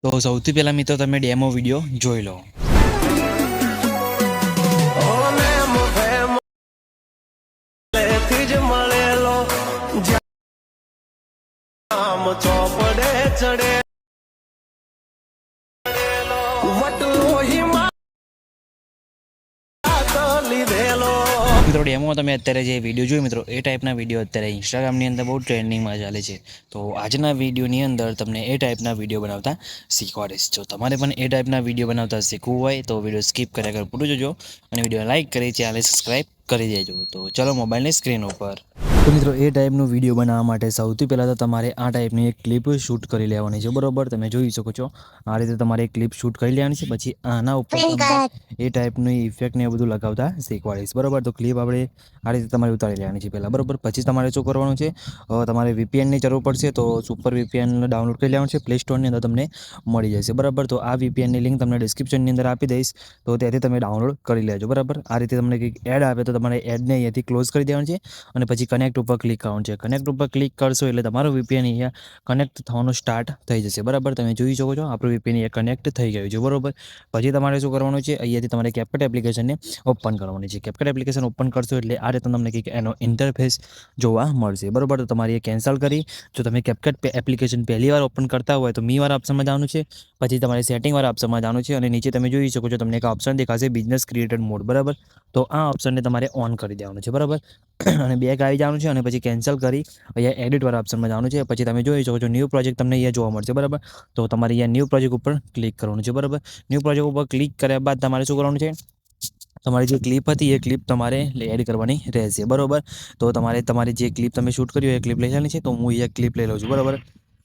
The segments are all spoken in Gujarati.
તો સૌથી પહેલા મિત્રો તમે ડેમો વિડીયો જોઈ લો. મિત્રો ડેમો તમે અત્યારે જે વિડીયો જોયો મિત્રો એ ટાઈપના વિડીયો અત્યારે ઇન્સ્ટાગ્રામની અંદર બહુ ટ્રેન્ડિંગમાં ચાલે છે. તો આજના વિડીયોની અંદર તમને એ ટાઈપના વિડીયો બનાવતા શીખવાડીશ. જો તમારે પણ એ ટાઈપના વિડીયો બનાવતા શીખવું હોય તો વિડીયો સ્કીપ કર્યા કર પૂરું જોજો અને વિડીયો લાઇક કરી ચેનલ સબસ્ક્રાઈબ કરી દેજો. તો ચલો મોબાઈલની સ્ક્રીન ઉપર. તો મિત્રો એ ટાઈપનો વિડીયો બનાવવા માટે સૌથી પહેલાં તો તમારે આ ટાઈપની એક ક્લિપ શૂટ કરી લેવાની છે. બરોબર, તમે જોઈ શકો છો આ રીતે તમારે એક ક્લિપ શૂટ કરી લેવાની છે. પછી આના ઉપર એ ટાઈપની ઇફેક્ટ ને એ બધું લગાવતા શીખવાડીશ. બરોબર, તો ક્લિપ આપણે આ રીતે તમારે ઉતારી લેવાની છે પહેલાં. બરોબર, પછી તમારે શું કરવાનું છે, તમારે વીપીએનની જરૂર પડશે. તો સુપર વીપીએન ડાઉનલોડ કરી લેવાનું છે, પ્લે સ્ટોરની અંદર તમને મળી જશે. બરાબર, તો આ વીપીએનની લિંક તમને ડિસ્ક્રિપ્શનની અંદર આપી દઈશ, તો ત્યાંથી તમે ડાઉનલોડ કરી લેજો. બરાબર, આ રીતે તમને કંઈક એડ આવે તો તમારે એડને અહીંયાથી ક્લોઝ કરી દેવાનું છે અને પછી કનેક્ટ ઉપર ક્લિક કરવાનું છે. કનેક્ટ ઉપર ક્લિક કરશો એટલે તમારું વીપીએન અહીંયા કનેક્ટ થવાનું સ્ટાર્ટ થઈ જશે. બરાબર, તમે જોઈ શકો છો આપણું વીપીએન અહીંયા કનેક્ટ થઈ ગયું છે. બરાબર, પછી તમારે શું કરવાનું છે, અહીંયાથી તમારે કેપકટ એપ્લિકેશનને ઓપન કરવાની છે. કેપકટ એપ્લિકેશન ઓપન કરશો એટલે આ રીતે તમને કંઈક એનો ઇન્ટરફેસ જોવા મળશે. બરાબર, તો તમારે એ કેન્સલ કરી, જો તમે કેપકટ એપ્લિકેશન પહેલી વાર ઓપન કરતા હોય તો મી વાળા ઓપ્શનમાં જવાનું છે. પછી તમારે સેટિંગ વાળા ઓપ્શનમાં જવાનું છે અને નીચે તમે જોઈ શકો છો તમને એક ઓપ્શન દેખાશે બિઝનેસ ક્રિએટેડ મોડ. બરાબર, તો આ ઓપ્શનને તમારે ઓન કરી દેવાનું છે. બરાબર, અને બેક આવી જવાનું છે અને પછી કેન્સલ કરી અહીંયા એડિટ વાળા ઓપ્શનમાં જવાનું છે. પછી તમે જોઈ શકો છો ન્યૂ પ્રોજેક્ટ તમને અહીંયા જોવા મળશે. બરાબર, તો તમારે અહીંયા ન્યૂ પ્રોજેક્ટ ઉપર ક્લિક કરવાનું છે. બરાબર, ન્યૂ પ્રોજેક્ટ ઉપર ક્લિક કર્યા બાદ તમારે શું કરવાનું છે, તમારી જે ક્લિપ હતી એ ક્લિપ તમારે એડ કરવાની રહેશે. બરાબર, તો તમારી જે ક્લિપ તમે શૂટ કરી હોય એ ક્લિપ લઈ લેવાની છે. તો હું અહીંયા ક્લિપ લઈ લઉં છું. બરાબર,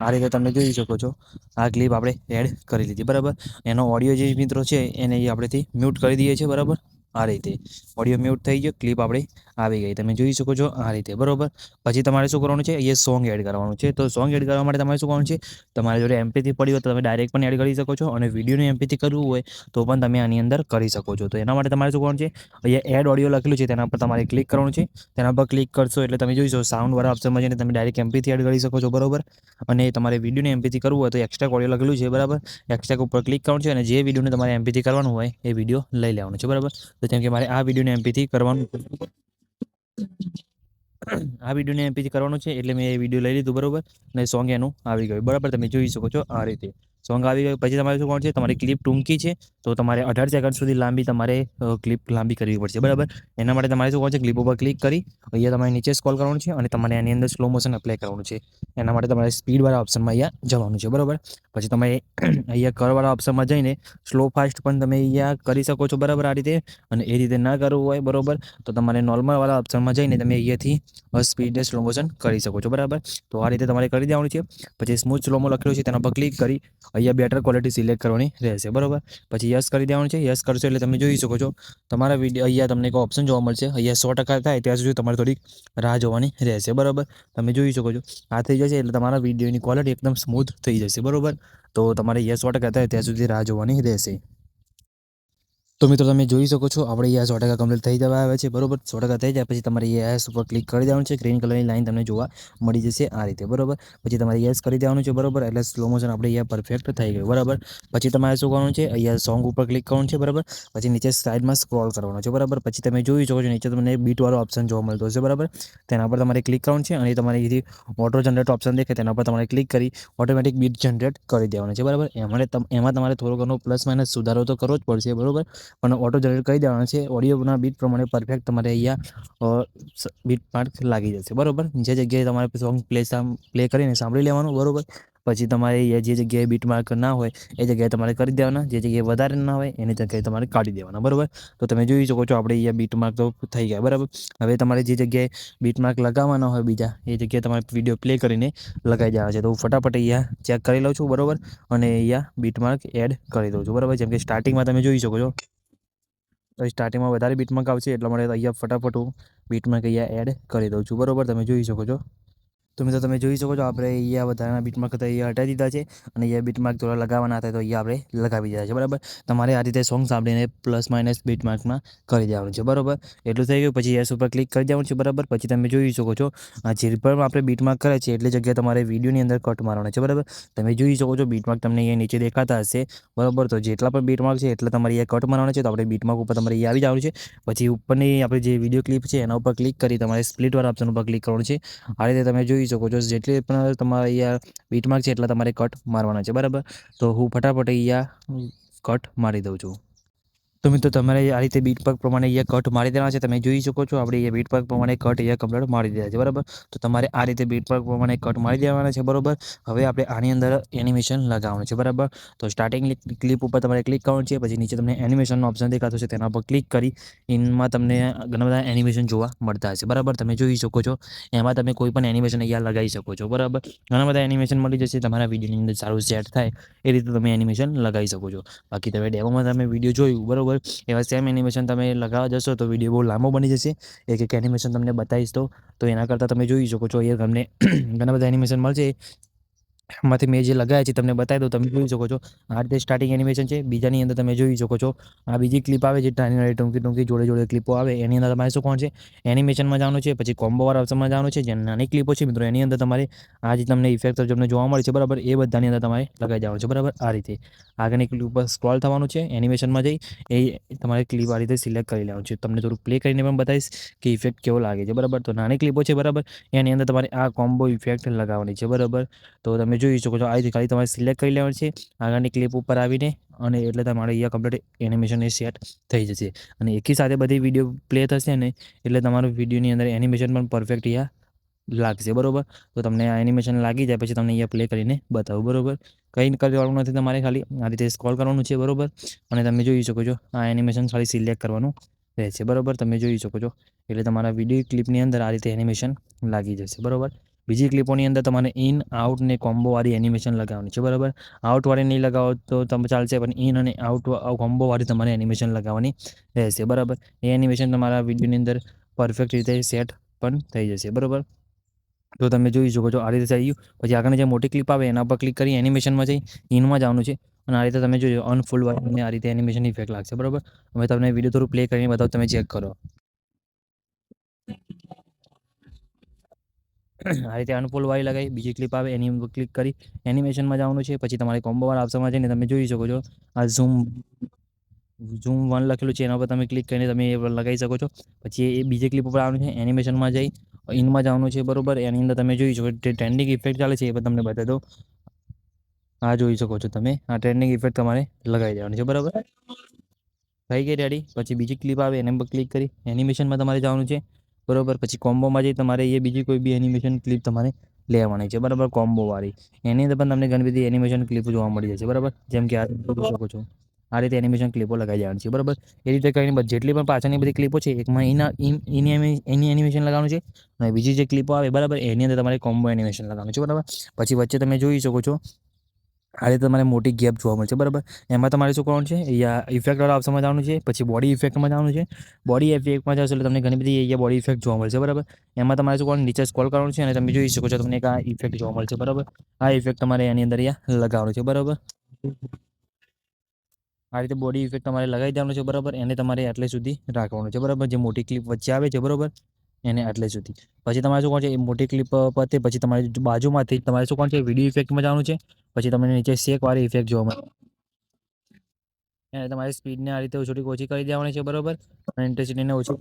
આ રીતે તમે જોઈ શકો છો આ ક્લિપ આપણે એડ કરી લીધી. બરાબર, એનો ઓડિયો જે મિત્રો છે એને આપણેથી મ્યુટ કરી દઈએ છીએ. બરાબર, આ રીતે ઓડિયો મ્યુટ થઈ ગયો, ક્લિપ આપણે આવી ગઈ, તમે જોઈ શકો છો આ રીતે. બરાબર, પછી તમારે શું કરવાનું છે, એ સોંગ એડ કરવાનું છે. તો સોંગ એડ કરવા માટે તમારે શું કરવાનું છે, તમારી જોડે એમપીથી પડી હોય તો તમે ડાયરેક્ટ પણ એડ કરી શકો છો અને વિડીયોને એમપીથી કરવું હોય તો પણ તમે આની અંદર કરી શકો છો. તો એના માટે તમારે શું કરવાનું છે, અહીંયા એડ ઓડિયો લખેલું છે તેના પર તમારે ક્લિક કરવાનું છે. તેના પર ક્લિક કરશો એટલે તમે જોઈશો સાઉન્ડવાળા ઓપ્શનમાં જઈને તમે ડાયરેક્ટ એમપીથી એડ કરી શકો છો. બરાબર, અને તમારે વિડીયોને એમપીથી કરવું હોય તો એક્સ્ટ્રા ઓડિયો લખેલું છે. બરાબર, એક્સ્ટ્રા ઉપર ક્લિક કરવાનું છે અને જે વિડીયોને તમારે એમપીથી કરવાનું હોય એ વિડીયો લઈ લેવાનું છે. બરાબર, તો જેમ કે મારે આ વિડીયોને એમપીથી કરવાનું આ વિડીયોને એમપીથી કરવાનું છે એટલે મેં એ વિડીયો લઈ લીધું. બરાબર, અને સોંગ એનું આવી ગયું. બરાબર, તમે જોઈ શકો છો આ રીતે સોંગ આવી ગયું. પછી તમારે શું કરવાનું છે, તમારી ક્લિપ ટૂંકી છે તો તમારે 18 સેકન્ડ સુધી લાંબી તમારે ક્લિપ લાંબી કરવી પડશે. બરાબર, એના માટે તમારે શું કરવાનું છે, ક્લિપ ઉપર ક્લિક કરી અહીંયા તમારે નીચે સ્ક્રોલ કરવાનું છે અને તમારે એની અંદર સ્લો મોશન એપ્લાય કરવાનું છે. એના માટે તમારે સ્પીડવાળા ઓપ્શનમાં અહીંયા જવાનું છે. બરાબર, પછી તમે અહીંયા કરવાળા ઓપ્શનમાં જઈને સ્લો ફાસ્ટ પણ તમે અહીંયા કરી શકો છો. બરાબર, આ રીતે, અને એ રીતે ના કરવું હોય બરાબર તો તમારે નોર્મલવાળા ઓપ્શનમાં જઈને તમે અહીંયાથી સ્પીડ સ્લો મોશન કરી શકો છો. બરાબર, તો આ રીતે તમારે કરી દેવાનું છે. પછી સ્મૂથ સ્લોમો લખેલું છે તેના પર ક્લિક કરી અહીંયા બેટર ક્વોલિટી સિલેક્ટ કરવાની રહેશે. બરાબર, પછી યસ કરી દેવાનું છે. યસ કરશો એટલે તમે જોઈ શકો છો તમારા વિડીયો અહીંયા તમને એક ઓપ્શન જોવા મળશે. અહીંયા 100% થાય ત્યાં સુધી તમારે થોડીક રાહ જોવાની રહેશે. બરાબર, તમે જોઈ શકો છો આ થઈ જશે એટલે તમારા વિડીયોની ક્વોલિટી એકદમ સ્મૂથ થઈ જશે. બરાબર, તો તમારે અહીંયા 100% થાય ત્યાં સુધી રાહ જોવાની રહેશે. તો મિત્રો તમે જોઈ શકો છો આપણે અહીંયા 100% કમ્પ્લીટ થઈ જવા આવે છે. બરાબર, 100% થઈ જાય પછી તમારે યસ ઉપર ક્લિક કરી દેવાનું છે. ગ્રીન કલરની લાઈન તમને જોવા મળી જશે આ રીતે. બરાબર, પછી તમારે યસ કરી દેવાનું છે. બરાબર, એટલે સ્લો મોશન આપણે અહીંયા પરફેક્ટ થઈ ગયું. બરાબર, પછી તમારે શું કરવાનું છે, અહીંયા સોંગ ઉપર ક્લિક કરવાનું છે. બરાબર, પછી નીચે સાઈડમાં સ્ક્રોલ કરવાનો છે. બરાબર, પછી તમે જોઈ શકો છો નીચે તમને બીટવાળો ઓપ્શન જોવા મળતો હશે. બરાબર, તેના પર તમારે ક્લિક કરવાનું છે અને તમારે અહીંથી ઓટો જનરેટ ઓપ્શન દેખાય તેના પર તમારે ક્લિક કરી ઓટોમેટિક બીટ જનરેટ કરી દેવાનું છે. બરાબર, એમાં તમારે થોડો ઘણો પ્લસ માઇનસ સુધારો તો કરવો જ પડશે. બરાબર, પણ ઓટો જનરેટ કરી દેવાનો છે. ઓડિયોના બીટ પ્રમાણે પરફેક્ટ તમારે અહીંયા બીટ પાર્ટ લાગી જશે. બરાબર, જે જગ્યાએ તમારે સોંગ પ્લે કરીને સાંભળી લેવાનું. બરાબર, પછી તમારે જે જગ્યાએ બીટ માર્ક ના હોય એ જગ્યાએ તમારે કરી દેવાના, જે જગ્યાએ વધારે ના હોય એની જગ્યાએ તમારે કાઢી દેવાના. બરાબર, તો તમે જોઈ શકો છો આપણે અહીંયા બીટ માર્ક તો થઈ ગયા. બરાબર, હવે તમારે જે જગ્યાએ બીટ માર્ક લગાવવાના હોય બીજા એ જગ્યાએ તમારે વિડીયો પ્લે કરીને લગાવી દેવાના છે. તો હું ફટાફટ અહીંયા ચેક કરી લઉં છું. બરાબર, અને અહીંયા બીટ માર્ક એડ કરી દઉં છું. બરાબર, જેમ કે સ્ટાર્ટિંગમાં તમે જોઈ શકો છો તો સ્ટાર્ટિંગમાં વધારે બીટમાર્ક આવશે એટલા માટે અહીંયા ફટાફટ હું બીટમાર્ક અહીંયા એડ કરી દઉં છું. બરાબર, તમે જોઈ શકો છો તો મિત્રો તમે જોઈ શકો છો આપણે અહીંયા વધારાના બીટમાર્ક હતા અહીંયા હટાવી દીધા છે અને અહીંયા બીટમાર્ક થોડા લગાવવાના હતા તો અહીંયા આપણે લગાવી દીધા છે બરાબર. તમારે આ રીતે સોંગ સાંભળીને પ્લસ માઇનસ બીટમાર્કમાં કરી દેવાનું છે બરાબર. એટલું થઈ ગયું પછી યસ ઉપર ક્લિક કરી દેવાનું છે બરાબર. પછી તમે જોઈ શકો છો આ જે પણ આપણે બીટમાર્ક કરે છે એટલી જગ્યાએ તમારે વિડીયોની અંદર કટ મારવાનો છે બરાબર. તમે જોઈ શકો છો બીટમાર્ક તમને અહીંયા નીચે દેખાતા હશે બરાબર. તો જેટલા પણ બીટમાર્ક છે એટલે તમારે અહીંયા કટ મારવાનો છે. તો આપણે બીટમાર્ક ઉપર તમારે અહીંયા આવી જવાનું છે. પછી ઉપરની આપણે જે વિડીયો ક્લિપ છે એના ઉપર ક્લિક કરી તમારે સ્પ્લિટ વાળા ઓપ્શન ઉપર ક્લિક કરવાનું છે. આ રીતે તમે જોઈ શકો છો જેટલી પણ તમારે અહીંયા બીટમાર્ક છે એટલા તમારે કટ મારવાના છે બરાબર. તો હું ફટાફટ અહીંયા કટ મારી દઉં છું. તો મિત્રો તમારે આ રીતે બીટમાર્ક પ્રમાણે અહીંયા કટ મારી દેવાના છે. તમે જોઈ શકો છો આપણે અહીંયા બીટમાર્ક પ્રમાણે કટ અહીંયા કમ્પ્લીટ મારી દીધા છે બરાબર. તો તમારે આ રીતે બીટમાર્ક પ્રમાણે કટ મારી દેવાના છે બરાબર. હવે આપણે આની અંદર એનિમેશન લગાવવાનું છે બરાબર. તો સ્ટાર્ટિંગ ક્લિપ ઉપર તમારે ક્લિક કરવાનું છે. પછી નીચે તમને એનિમેશનનો ઓપ્શન દેખાતો છે તેના પર ક્લિક કરી ઇનમાં તમને ઘણા બધા એનિમેશન જોવા મળતા હશે બરાબર. તમે જોઈ શકો છો એમાં તમે કોઈ પણ એનિમેશન અહીંયા લગાવી શકો છો બરાબર. ઘણા બધા એનિમેશન મળી જશે તમારા વિડીયોની અંદર સારું સેટ થાય એ રીતે તમે એનિમેશન લગાવી શકો છો. બાકી તમે ડેમોમાં તમે વિડીયો જોયું બરાબર એવા સેમ એનિમેશન તમે લગાવવા જશો તો વિડીયો બહુ લાંબો બની જશે. એક એનિમેશન તમને બતાવીશ તો એના કરતાં તમે જોઈ શકો છો અહીંયા તમને ઘણા બધા એનિમેશન મળશે. એમાંથી મેં જે લગાવ્યા છે તમને બતાવી દઉં. તમે જોઈ શકો છો આ રીતે સ્ટાર્ટિંગ એનિમેશન છે. બીજાની અંદર તમે જોઈ શકો છો આ બીજી ક્લિપ આવે છે નાની નાની ટૂંકી ટૂંકી જોડે ક્લિપો આવે એની અંદર તમારે શું કોણ છે એનિમેશનમાં જવાનું છે. પછી કોમ્બોવાળા ઓપ્શનમાં જવાનું છે. જે નાની ક્લિપો છે મિત્રો એની અંદર તમારે આ જે તમને ઇફેક્ટ તમને જોવા મળે છે બરાબર એ બધાની અંદર તમારે લગાવી જવાનું છે બરાબર. આ રીતે આગળની ક્લિપ ઉપર સ્ક્રોલ થવાનું છે. એનિમેશનમાં જઈ એ તમારે ક્લિપ આ રીતે સિલેક્ટ કરી લેવાનું છે. તમને થોડું પ્લે કરીને પણ બતાવીશ કે ઇફેક્ટ કેવો લાગે છે બરાબર. તો નાની ક્લિપો છે બરાબર એની અંદર તમારે આ કોમ્બો ઇફેક્ટ લગાવવાની છે બરાબર. તો તમે જોઈ શકો છો આ રીતે ખાલી તમારે સિલેક્ટ કરી લેવાનું છે આગળની ક્લિપ ઉપર આવીને અને એટલે તમારે અહીંયા કમ્પ્લીટ એનિમેશન એ સેટ થઈ જશે. અને એકી સાથે બધી વિડીયો પ્લે થશે ને એટલે તમારું વિડીયોની અંદર એનિમેશન પણ પરફેક્ટ અહીંયા લાગશે બરાબર. તો તમને આ એનિમેશન લાગી જાય પછી તમને અહીંયા પ્લે કરીને બતાવું બરાબર. કંઈ કરવાનું નથી તમારે ખાલી આ રીતે સ્ક્રોલ કરવાનું છે બરાબર. અને તમે જોઈ શકો છો આ એનિમેશન ખાલી સિલેક્ટ કરવાનું રહેશે બરાબર. તમે જોઈ શકો છો એટલે તમારા વિડીયો ક્લિપની અંદર આ રીતે એનિમેશન લાગી જશે બરાબર. બીજી ક્લિપોની અંદર તમારે ઇન આઉટ ને કોમ્બોવાળી એનિમેશન લગાવવાની છે બરાબર. આઉટવાળી નહીં લગાવો તો તમે ચાલશે પણ ઇન અને આઉટ કોમ્બોવાળી તમારે એનિમેશન લગાવવાની રહેશે બરાબર. એ એનિમેશન તમારા વિડીયોની અંદર પરફેક્ટ રીતે સેટ પણ થઈ જશે બરાબર. તો તમે જોઈ શકો છો આ રીતે થઈ ગયું. પછી આગળની જે મોટી ક્લિપ આવે એના પર ક્લિક કરી એનિમેશનમાં જઈ ઇનમાં જવાનું છે અને આ રીતે તમે જોજો અનફોલ્ડ વાળીને આ રીતે એનિમેશન ઇફેક્ટ લાગશે બરાબર. હવે તમને વિડીયો થોડું પ્લે કરીને બતાવો તમે ચેક કરો. આ રીતે અનફોલ્ડ વાળી લગાવી બીજી ક્લિપ આવે એની ઉપર ક્લિક કરી એનિમેશનમાં જવાનું છે. પછી તમારે કોમ્બોવાળા ઓપ્શનમાં જઈને તમે જોઈ શકો છો આ ઝૂમ 1 લખેલું છે એના પર તમે ક્લિક કરીને તમે એ લગાવી શકો છો. પછી એ બીજી ક્લિપ ઉપર આવવાનું છે એનિમેશનમાં જઈ ઇનમાં જવાનું છે બરાબર. એની અંદર તમે જોઈ શકો ટ્રેન્ડિંગ ઇફેક્ટ ચાલે છે એ પણ તમને બતાવી દો. આ જોઈ શકો છો તમે આ ટ્રેન્ડિંગ ઇફેક્ટ તમારે લગાવી દેવાની છે બરાબર. થઈ ગઈ રેડી. પછી બીજી ક્લિપ આવે એના પર ક્લિક કરી એનિમેશનમાં તમારે જવાનું છે બરાબર. પછી કોમ્બોમાં જઈ તમારે એ બીજી કોઈ બી એનિમેશન ક્લિપ તમારે લેવાની છે બરાબર કોમ્બોવાળી. એની અંદર પણ તમને ઘણી બધી એનિમેશન ક્લિપો જોવા મળી જશે બરાબર. જેમ કે આ જોઈ શકો છો આ રીતે એનિમેશન ક્લિપો લગાવી દેવાની છે બરાબર. એ રીતે કરીને જેટલી પણ પાછળની બધી ક્લિપો છે એકમાં એની એનિમેશન લગાવવાનું છે અને બીજી જે ક્લિપો આવે બરાબર એની અંદર તમારે કોમ્બો એનિમેશન લગાવવાનું છે બરાબર. પછી વચ્ચે તમે જોઈ શકો છો આ રીતે તમારે મોટી ગેપ જોવા મળશે બરાબર. એમાં તમારે શું કરવાનું છે અહીંયા ઇફેક્ટવાળા ઓપ્શનમાં જવાનું છે. પછી બોડી ઇફેક્ટમાં જવાનું છે. બોડી ઇફેક્ટમાં જશો એટલે તમને ઘણી બધી અહીંયા બોડી ઇફેક્ટ જોવા મળશે બરાબર. એમાં તમારે શું કરવાનું નીચે સ્ક્રોલ કરવાનું છે અને તમે જોઈ શકો છો તમને એક આ ઇફેક્ટ જોવા મળશે બરાબર. આ ઇફેક્ટ તમારે એની અંદર અહીંયા લગાવવાનું છે બરાબર. આ રીતે બોડી ઇફેક્ટ તમારે લગાવી દેવાનું છે બરાબર. એને તમારે આટલે સુધી રાખવાનું છે બરાબર. જે મોટી ક્લિપ વચ્ચે આવે છે બરાબર એને આટલે સુધી. પછી તમારે શું કોણ છે એ મોટી ક્લિપ પતે પછી તમારે બાજુમાંથી તમારે શું કોણ છે વિડીયો ઇફેક્ટમાં જવાનું છે. પછી તમને નીચે શેકવાળી ઇફેક્ટ જોવા મળે એને તમારે સ્પીડને આ રીતે ઓછી કરી દેવાની છે બરાબર. અને ઇન્ટેન્સિટીને ઓછી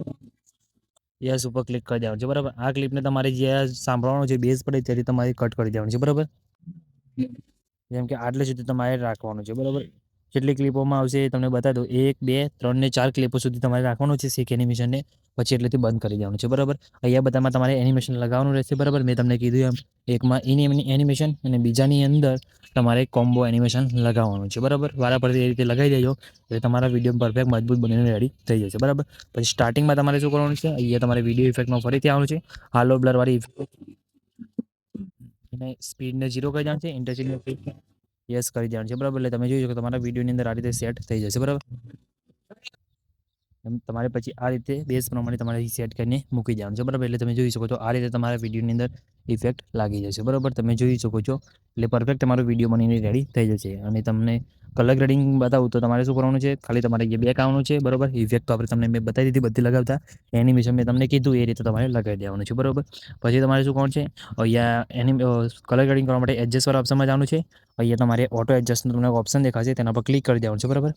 યસ ઉપર ક્લિક કરી દેવાનું છે બરાબર. આ ક્લિપને તમારે જે સાંભળવાનું છે બેઝ પડે તેથી તમારે કટ કરી દેવાનું છે બરાબર. જેમ કે આટલે સુધી તમારે રાખવાનું છે બરાબર. જેટલી ક્લિપોમાં આવશે એ તમને બતાવી દો 1 2 3 ને 4 ક્લિપો સુધી તમારે રાખવાનું છે શેક એનિમેશનને. પછી એટલેથી બંધ કરી દેવાનું છે બરાબર. અહીંયા બધામાં તમારે એનિમેશન લગાવવાનું રહેશે બરાબર. મેં તમને કીધું એમ એકમાં એનિમેશન અને બીજાની અંદર તમારે કોમ્બો એનિમેશન લગાવવાનું છે બરાબર. વારાફરતી એ રીતે લગાવી દેજો એટલે તમારા વિડીયો પરફેક્ટ મજબૂત બનીને રેડી થઈ જશે બરાબર. પછી સ્ટાર્ટિંગમાં તમારે શું કરવાનું છે અહીંયા તમારે વિડીયો ઇફેક્ટમાં ફરીથી આવવાનું છે. હાલો બ્લરવાળી એને સ્પીડને 0 કરી દેવાનું છે. ઇન્ટેન્સિટી યસ કરી દેવાનું છે બરાબર. એટલે તમે જોઈ શકો તમારા વિડીયોની અંદર આ રીતે સેટ થઈ જશે બરાબર. એમ તમારે પછી આ રીતે બેઝ પ્રમાણે તમારે સેટ કરીને મૂકી દેવાનું છે, બરાબર. એટલે તમે જોઈ શકો છો આ રીતે તમારા વિડીયોની અંદર ઇફેક્ટ લાગી જશે, બરાબર. તમે જોઈ શકો છો એટલે પરફેક્ટ તમારો વિડીયો બનીને રેડી થઈ જશે. અને તમને કલર ગ્રેડિંગ બતાવું તો તમારે શું કરવાનું છે, ખાલી તમારે જે બેક આવવાનું છે, બરાબર. ઇફેક્ટ તો આપણે તમને મેં બતાવી દીધી બધી લગાવતા, એનિમેશન મેં તમને કીધું એ રીતે તમારે લગાવી દેવાનું છે, બરાબર. પછી તમારે શું કરવાનું છે, અહીંયા કલર ગ્રેડિંગ કરવા માટે એડજસ્ટ વાળા ઓપ્શનમાં જવાનું છે. અહીંયા તમારે ઓટો એડજસ્ટનું તમને ઓપ્શન દેખાશે, તેના પર ક્લિક કરી દેવાનું છે, બરાબર.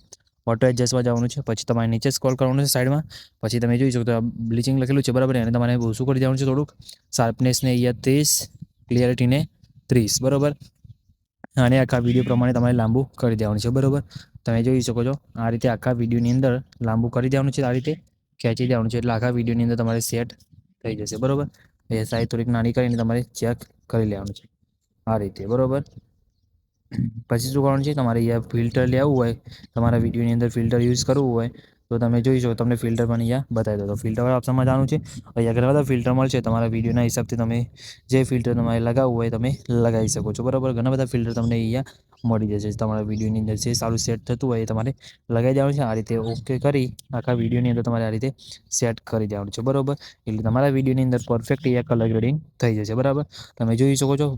ઓટો એડજસ્ટમાં જવાનું છે, પછી તમારે નીચે સ્ક્રોલ કરવાનું છે સાઈડમાં. પછી તમે જોઈ શકો તો બ્લીચિંગ લખેલું છે, બરાબર. એને તમારે શું કરી દેવાનું છે, થોડુંક શાર્પનેસને અહીંયા 30, ક્લિયરિટીને 30, બરાબર. અને આખા વિડીયો પ્રમાણે તમારે લાંબુ કરી દેવાનું છે, બરાબર. તમે જોઈ શકો છો આ રીતે આખા વિડીયોની અંદર લાંબુ કરી દેવાનું છે, આ રીતે ખેંચી દેવાનું છે, એટલે આખા વિડીયોની અંદર તમારે સેટ થઈ જશે, બરાબર. એ સાઈઝ થોડીક નાની કરીને તમારે ચેક કરી લેવાનું છે આ રીતે, બરાબર. પછી શું કરવાનું છે, તમારે અહીંયા ફિલ્ટર લેવું હોય, તમારા વિડીયોની અંદર ફિલ્ટર યુઝ કરવું હોય તો તમે જોઈ શકો, તમને ફિલ્ટર પણ અહીંયા બતાવી દો. તો ફિલ્ટરવાળા ઓપ્શનમાં જવાનું છે. અહીંયા ઘણા બધા ફિલ્ટર મળશે, તમારા વિડીયોના હિસાબથી તમે જે ફિલ્ટર તમારે લગાવવું હોય તમે લગાવી શકો છો, બરાબર. ઘણા બધા ફિલ્ટર તમને અહીંયા મળી જશે. તમારા વિડીયોની અંદર જે સારું સેટ થતું હોય એ તમારે લગાવી દેવાનું છે. આ રીતે ઓકે કરી આખા વિડીયોની અંદર તમારે આ રીતે સેટ કરી દેવાનું છે, બરાબર. એટલે તમારા વિડીયોની અંદર પરફેક્ટ અહીંયા કલર ગ્રેડિંગ થઈ જશે, બરાબર. તમે જોઈ શકો છો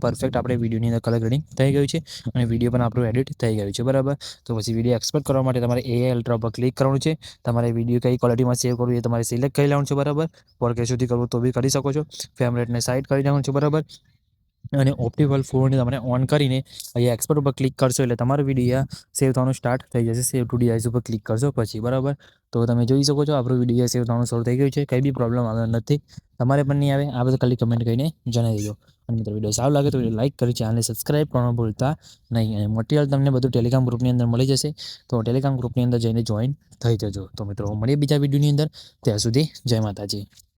પરફેક્ટ આપણે વિડીયોની અંદર કલર ગ્રેડિંગ થઈ ગયું છે અને વિડીયો પણ આપણું એડિટ થઈ ગયું છે, બરાબર. તો પછી વિડીયો એક્સપોર્ટ કરવા માટે તમારે AI અલ્ટ્રા પર ક્લિક કરવાનું છે. તમારે વિડીયો કઈ ક્વોલિટીમાં સેવ કરવું એ તમારે સિલેક્ટ કરી લેવાનું છે, બરાબર. 4K સુધી કરવું તો બી કરી શકો છો. ફ્રેમ રેટને સાઈડ કરી દેવાનું છે, બરાબર. અને ઓપ્ટિકલ ફોનને તમારે ઓન કરીને અહીંયા એક્સપોર્ટ ઉપર ક્લિક કરશો એટલે તમારો વિડીયો સેવ થવાનું સ્ટાર્ટ થઈ જશે. સેવ ટુ ડિવાઇસ ઉપર ક્લિક કરશો પછી, બરાબર. તો તમે જોઈ શકો છો આપણું વિડીયો સેવ થવાનું શરૂ થઈ ગયું છે, કંઈ બી પ્રોબ્લેમ આવે નથી. તમારે પણ નહીં આવે. આ બધું ખાલી કમેન્ટ કરીને જણાવી દેજો. અને મિત્રો વિડીયો સારો લાગે તો લાઈક કરી ચેનલને સબસ્ક્રાઈબ કરવાનું ભૂલતા નહીં. અને મટીરિયલ તમને બધું ટેલિગ્રામ ગ્રુપની અંદર મળી જશે, તો ટેલિગ્રામ ગ્રુપની અંદર જઈને જોઈન થઈ જજો. તો મિત્રો મળીએ બીજા વિડીયોની અંદર. ત્યાં સુધી જય માતાજી.